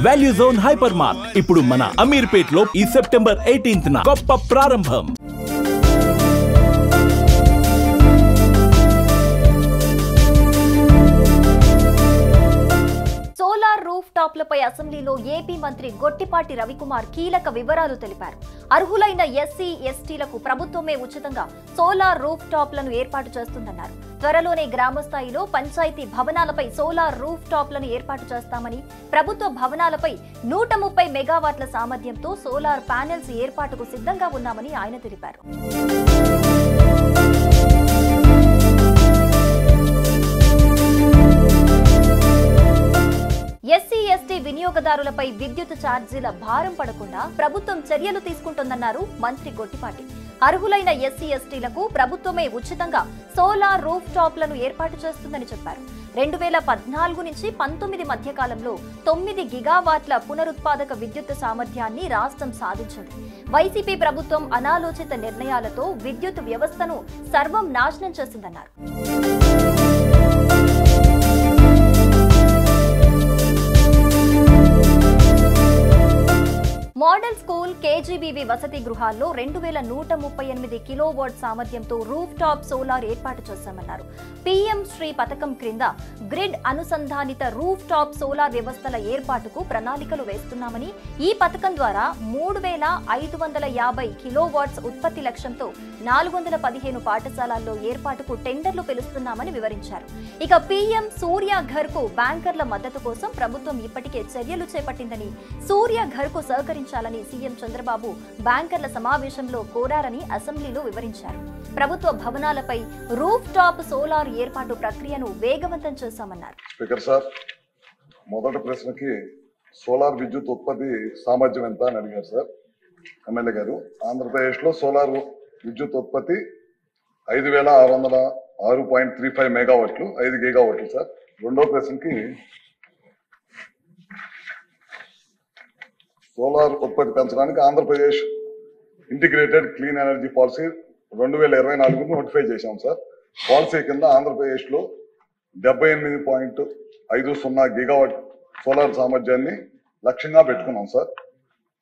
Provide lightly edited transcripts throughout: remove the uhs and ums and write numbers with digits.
Value zone hyper mart ఇప్పుడు మన అమీర్పేట్ లో ఈ సెప్టెంబర్ 18న గొప్ప ప్రారంభం. సోలార్ రూఫ్ టాప్లపై అసెంబ్లీలో ఏపీ మంత్రి గొట్టిపాటి రవికుమార్ కీలక వివరాలు తెలిపారు. అర్హులైన ఎస్సీ ఎస్టీలకు ప్రభుత్వమే ఉచితంగా సోలార్ రూఫ్ టాప్లను ఏర్పాటు చేస్తుందన్నారు. త్వరలోనే గ్రామ స్థాయిలో పంచాయతీ భవనాలపై సోలార్ రూఫ్ టాప్లను ఏర్పాటు చేస్తామని, ప్రభుత్వ భవనాలపై 130 మెగావాట్ల సామర్థ్యంతో సోలార్ ప్యానెల్స్ ఏర్పాటుకు సిద్ధంగా ఉన్నామని ఆయన తెలిపారు. ఎస్సీ ఎస్టీ వినియోగదారులపై విద్యుత్ ఛార్జీల భారం పడకుండా ప్రభుత్వం చర్యలు తీసుకుంటోందన్నారు మంత్రి గొట్టిపాటి. అర్హులైన ఎస్సీ ఎస్టీలకు ప్రభుత్వమే ఉచితంగా సోలార్ రూఫ్ టాప్లను ఏర్పాటు చేస్తుందని చెప్పారు. 2014 నుంచి 19 మధ్య కాలంలో 9 గిగావాట్ల పునరుత్పాదక విద్యుత్ సామర్థ్యాన్ని రాష్ట్రం సాధించింది. వైసీపీ ప్రభుత్వం అనాలోచిత నిర్ణయాలతో విద్యుత్ వ్యవస్థను సర్వం నాశనం చేసిందన్నారు. మోడల్ స్కూల్ కేజీబీవీ వసతి గృహాల్లో 2138 కిలోవాట్ సామర్థ్యంతో రూఫ్ టాప్ సోలార్ ఏర్పాటు చేశామన్నారు. పీఎం శ్రీ పథకం క్రింద గ్రిడ్ అనుసంధానిత రూఫ్ టాప్ సోలార్ వ్యవస్థల ఏర్పాటుకు ప్రణాళికలు వేస్తున్నామని, ఈ పథకం ద్వారా 3550 కిలోవాట్స్ ఉత్పత్తి లక్ష్యంతో 415 పాఠశాలల్లో ఏర్పాటుకు టెండర్లు పిలుస్తున్నామని వివరించారు. ఇక పీఎం సూర్య ఘర్ కు బ్యాంకర్ల మద్దతు కోసం ప్రభుత్వం ఇప్పటికే చర్యలు చేపట్టిందని, సూర్య ఘర్ కు సహకరించాలని సీఎం చంద్రబాబు బ్యాంకర్ల సమావేశంలో కోరారని అసెంబ్లీలో వివరించారు. ప్రభుత్వ భవనాలపై రూఫ్ టాప్ సోలార్ ఏర్పాటు ప్రక్రియను వేగవంతం చేశామన్నారు. స్పీకర్ సార్, మొదటి ప్రశ్నకి సోలార్ విద్యుత్ ఉత్పత్తి సామర్థ్యం ఎంత అని అడిగారు సార్ ఎమ్మెల్యే గారు. ఆంధ్రప్రదేశ్ లో సోలార్ విద్యుత్ ఉత్పత్తి 5606.35 మెగావాట్లు, 5 గిగావాట్లు సార్. రెండో ప్రశ్నకి సోలార్ ఉత్పత్తి పెంచడానికి Andhra Pradesh integrated clean energy policy 2024 notify చేశాం సార్. పాలసీ కింద ఆంధ్రప్రదేశ్ లో 78.50 గిగావాట్ సోలార్ సామర్థ్యాన్ని లక్ష్యంగా పెట్టుకున్నాం సార్.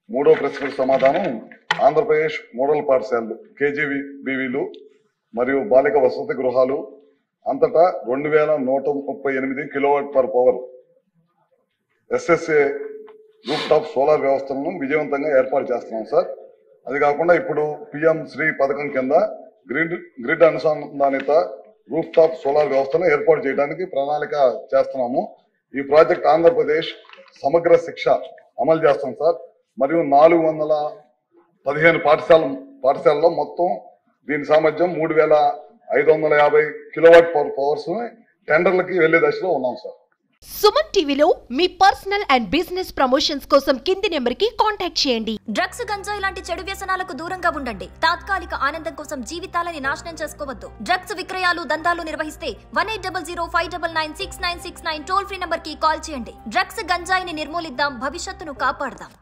మూడో ప్రశ్నకు సమాధానం, ఆంధ్రప్రదేశ్ మోడల్ పాఠశాలలు కేజీబీవీలు మరియు బాలిక వసతి గృహాలు అంతటా 2138 kilowatt per power SSA roof top solar వ్యవస్థలను విజయవంతంగా ఏర్పాటు చేస్తున్నాం సార్. అది కాకుండా ఇప్పుడు పిఎం శ్రీ పథకం కింద గ్రిడ్ అనుసంధానిత రూఫ్ టాప్ సోలార్ వ్యవస్థను ఏర్పాటు చేయడానికి ప్రణాళిక చేస్తున్నాము. ఈ ప్రాజెక్ట్ ఆంధ్రప్రదేశ్ సమగ్ర శిక్ష అమలు చేస్తాం సార్. మరియు 415 పాఠశాలలో మొత్తం దీని సామర్థ్యం 3550 కిలోవాట్ పవర్స్ టెండర్లకి వెళ్లే దశలో ఉన్నాం సార్. సుమన్ టీవీలో మీ పర్సనల్ అండ్ బిజినెస్ ప్రమోషన్స్ కోసం కింది నెంబర్ కి కాంటాక్ట్ చేయండి. డ్రగ్స్, గంజాయి లాంటి చెడు వ్యసనాలకు దూరంగా ఉండండి. తాత్కాలిక ఆనందం కోసం జీవితాలని నాశనం చేసుకోవద్దు. డ్రగ్స్ విక్రయాలు, దందాలు నిర్వహిస్తే 1800599699 టోల్ ఫ్రీ నంబర్ కి కాల్ చేయండి. డ్రగ్స్, గంజాయిని నిర్మూలిద్దాం, భవిష్యత్తును కాపాడదాం.